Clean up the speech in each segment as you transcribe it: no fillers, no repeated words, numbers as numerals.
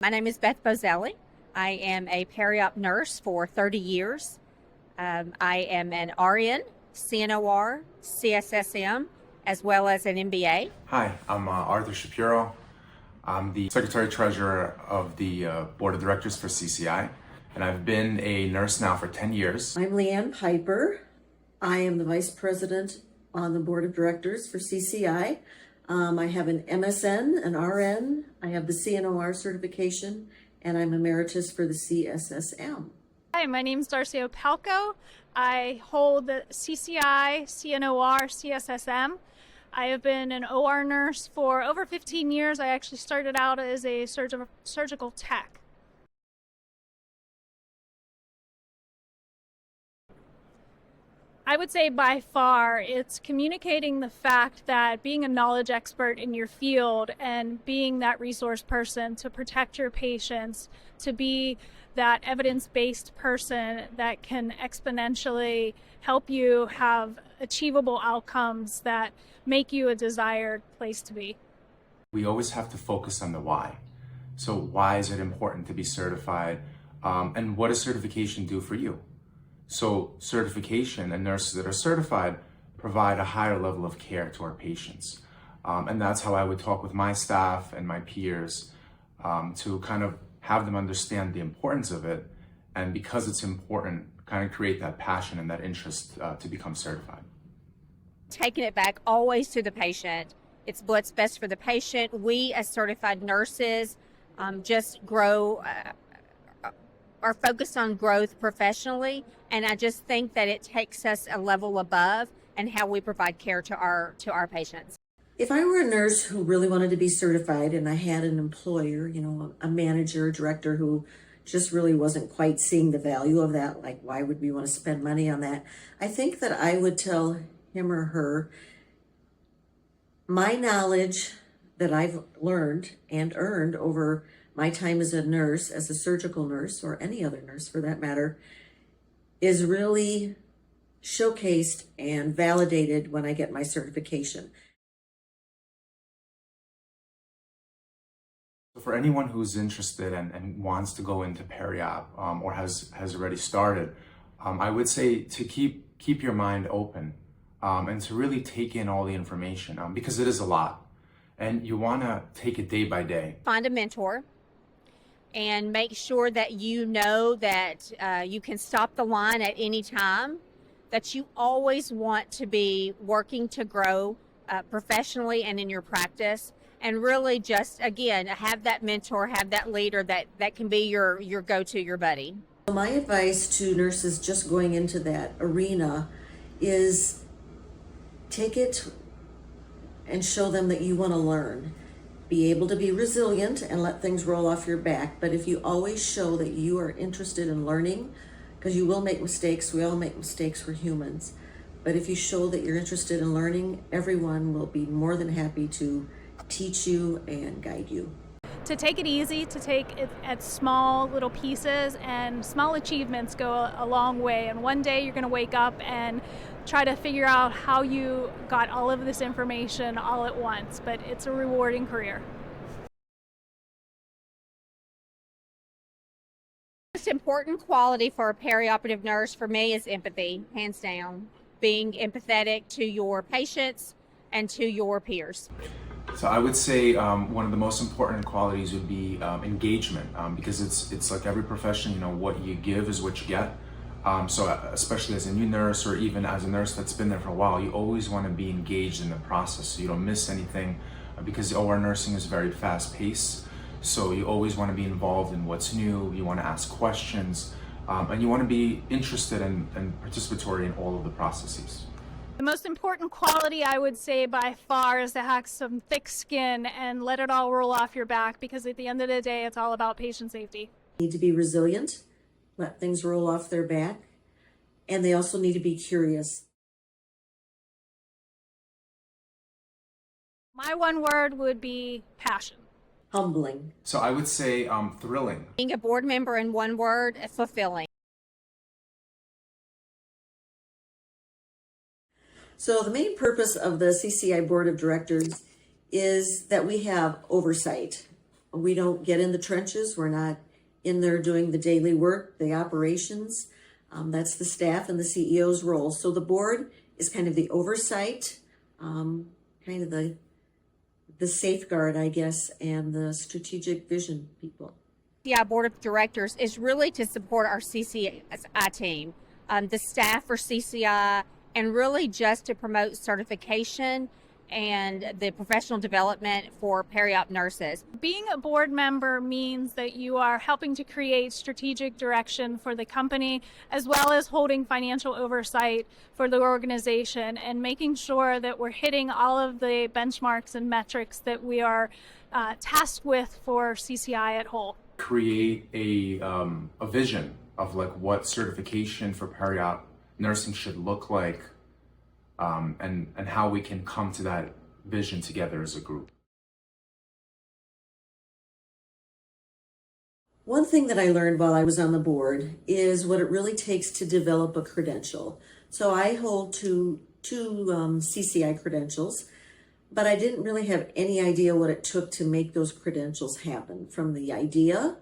My name is Beth Bozelli. I am a peri-op nurse for 30 years. I am an RN, CNOR, CSSM, as well as an MBA. Hi, I'm Arthur Shapiro. I'm the Secretary Treasurer of the Board of Directors for CCI, and I've been a nurse now for 10 years. I'm Leanne Piper. I am the Vice President on the Board of Directors for CCI. I have an MSN, an RN, I have the CNOR certification, and I'm emeritus for the CSSM. Hi, my name is Darcy Opalco. I hold the CCI, CNOR, CSSM. I have been an OR nurse for over 15 years. I actually started out as a surgical tech. I would say by far it's communicating the fact that being a knowledge expert in your field and being that resource person to protect your patients, to be that evidence-based person that can exponentially help you have achievable outcomes that make you a desired place to be. We always have to focus on the why. So why is it important to be certified? And what does certification do for you? So certification and nurses that are certified provide a higher level of care to our patients. And that's how I would talk with my staff and my peers to kind of have them understand the importance of it. And because it's important, kind of create that passion and that interest to become certified. Taking it back always to the patient. It's what's best for the patient. We as certified nurses just grow, are focused on growth professionally, and I just think that it takes us a level above and how we provide care to our patients. If I were a nurse who really wanted to be certified and I had an employer, a manager, director who just really wasn't quite seeing the value of that, like why would we want to spend money on that? I think that I would tell him or her, my knowledge that I've learned and earned over my time as a nurse, as a surgical nurse, or any other nurse for that matter, is really showcased and validated when I get my certification. For anyone who's interested and wants to go into peri-op or has already started, I would say to keep your mind open and to really take in all the information because it is a lot, and you want to take it day by day. Find a mentor and make sure that you know that you can stop the line at any time, that you always want to be working to grow professionally and in your practice, and really just, again, have that mentor, have that leader that can be your go-to, your buddy. My advice to nurses just going into that arena is take it and show them that you want to learn. Be able to be resilient and let things roll off your back. But if you always show that you are interested in learning, because you will make mistakes, we all make mistakes, we're humans. But if you show that you're interested in learning, everyone will be more than happy to teach you and guide you. To take it easy, to take it at small little pieces, and small achievements go a long way. And one day you're going to wake up and try to figure out how you got all of this information all at once, but it's a rewarding career. The most important quality for a perioperative nurse for me is empathy, hands down. Being empathetic to your patients and to your peers. So I would say one of the most important qualities would be engagement, because it's like every profession, what you give is what you get. So especially as a new nurse or even as a nurse that's been there for a while, you always want to be engaged in the process so you don't miss anything, because OR nursing is very fast paced. So you always want to be involved in what's new, you want to ask questions, and you want to be interested and participatory in all of the processes. The most important quality, I would say by far, is to have some thick skin and let it all roll off your back, because at the end of the day, it's all about patient safety. Need to be resilient, let things roll off their back, and they also need to be curious. My one word would be passion. Humbling. So I would say thrilling. Being a board member, in one word, fulfilling. So the main purpose of the CCI Board of Directors is that we have oversight We don't get in the trenches. We're not in there doing the daily work, the operations. That's the staff and the CEO's role. So the board is kind of the oversight, kind of the safeguard, I guess, and the strategic vision people. CCI Board of Directors is really to support our CCI team, the staff for CCI, and really just to promote certification and the professional development for peri-op nurses. Being a board member means that you are helping to create strategic direction for the company, as well as holding financial oversight for the organization and making sure that we're hitting all of the benchmarks and metrics that we are tasked with for CCI at whole. Create a vision of like what certification for peri-op nursing should look like, and how we can come to that vision together as a group. One thing that I learned while I was on the board is what it really takes to develop a credential. So I hold two CCI credentials, but I didn't really have any idea what it took to make those credentials happen, from the idea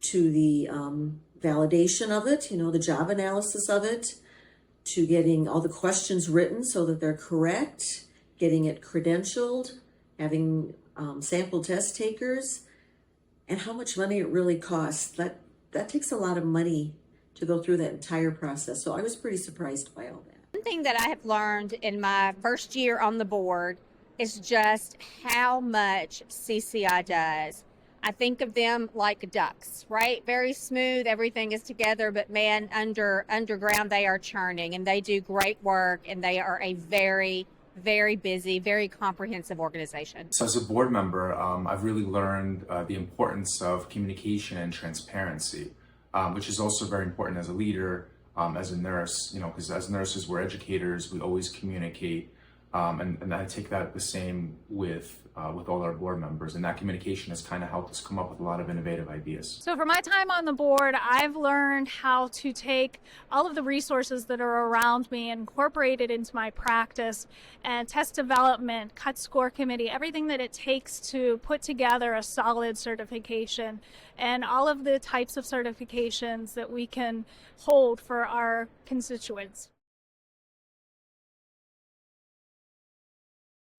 to the validation of it, the job analysis of it, to getting all the questions written so that they're correct, getting it credentialed, having sample test takers, and how much money it really costs. That takes a lot of money to go through that entire process. So I was pretty surprised by all that. One thing that I have learned in my first year on the board is just how much CCI does. I think of them like ducks, right? Very smooth, everything is together, but man, underground they are churning, and they do great work, and they are a very, very busy, very comprehensive organization. So as a board member, I've really learned the importance of communication and transparency, which is also very important as a leader, as a nurse, because as nurses, we're educators, we always communicate. And I take that the same with all our board members, and that communication has kind of helped us come up with a lot of innovative ideas. So for my time on the board, I've learned how to take all of the resources that are around me and incorporate it into my practice, and test development, cut score committee, everything that it takes to put together a solid certification, and all of the types of certifications that we can hold for our constituents.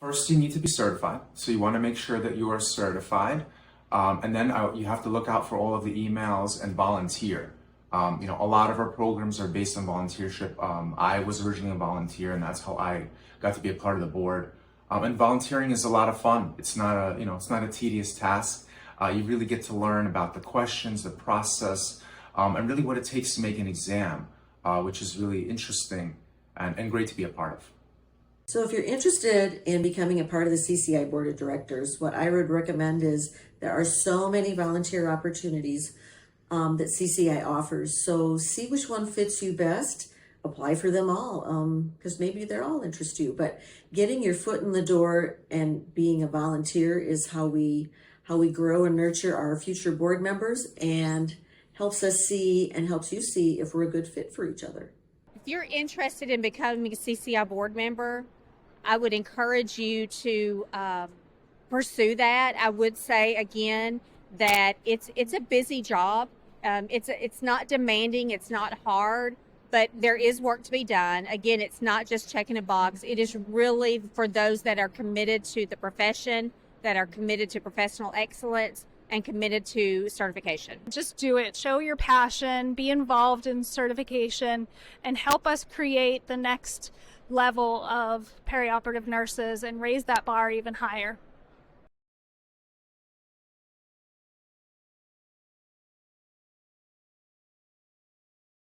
First, you need to be certified. So you want to make sure that you are certified. And then you have to look out for all of the emails and volunteer. A lot of our programs are based on volunteership. I was originally a volunteer, and that's how I got to be a part of the board. And volunteering is a lot of fun. It's not a tedious task. You really get to learn about the questions, the process, and really what it takes to make an exam, which is really interesting and great to be a part of. So if you're interested in becoming a part of the CCI Board of Directors, what I would recommend is there are so many volunteer opportunities that CCI offers. So see which one fits you best. Apply for them all, because maybe they're all interest you. But getting your foot in the door and being a volunteer is how we grow and nurture our future board members, and helps us see and helps you see if we're a good fit for each other. If you're interested in becoming a CCI board member, I would encourage you to pursue that. I would say again that it's a busy job. It's not demanding. It's not hard, but there is work to be done. Again, it's not just checking a box. It is really for those that are committed to the profession, that are committed to professional excellence, and committed to certification. Just do it. Show your passion, be involved in certification, and help us create the next level of perioperative nurses and raise that bar even higher.